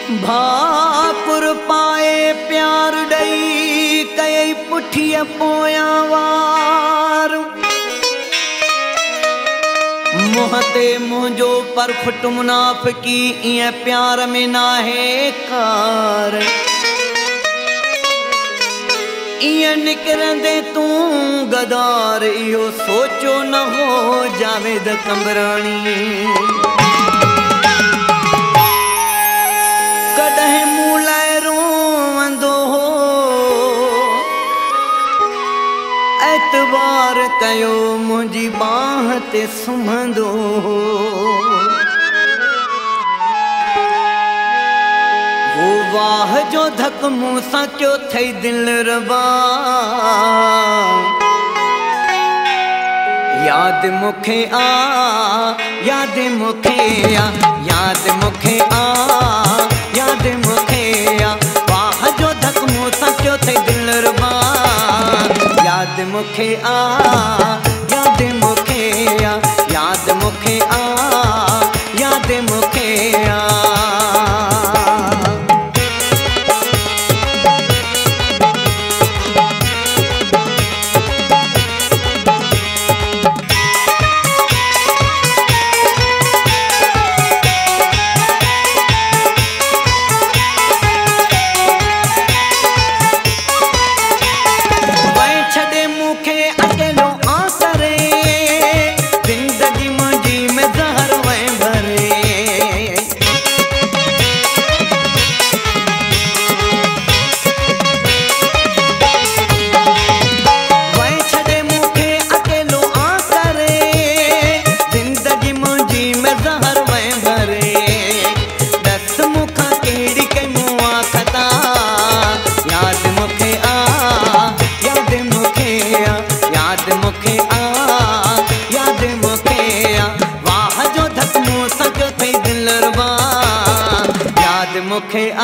भाकुर पाए प्यार ॾई कई पुठीअ पोयां वार मुंहं ते मुंहिंजो पर फुट मुनाफ़िकी ईअं प्यार में नाहे कार ईअं निकिरंदे तूं गदार इहो सोचो न हो जावेद कमराणी कॾहिं मूं लाइ रोवंदो हो एतबार कयो मुंहिंजी बाह ते सुम्हंदो हो वो वाह जो धक मूं सां कयो थई दिल रबा याद मूंखे आ याद मूंखे आ याद मूंखे आ याद मूंखे आ वाह जो धक मूं सां कयो थई दिल रबा याद मूंखे आ याद मूंखे आ याद मूंखे आ याद मूंखे आ मूंखे आ याद मूंखे आ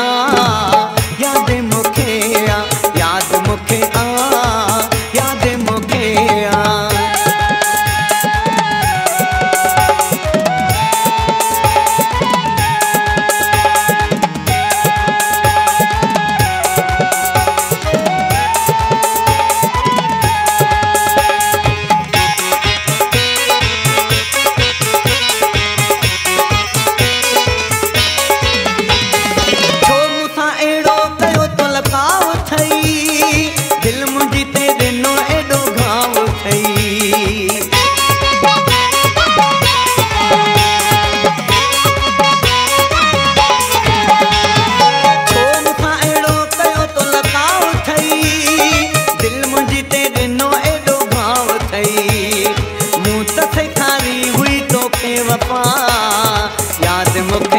याद मूंखे आ याद मूंखे आ याद मूंखे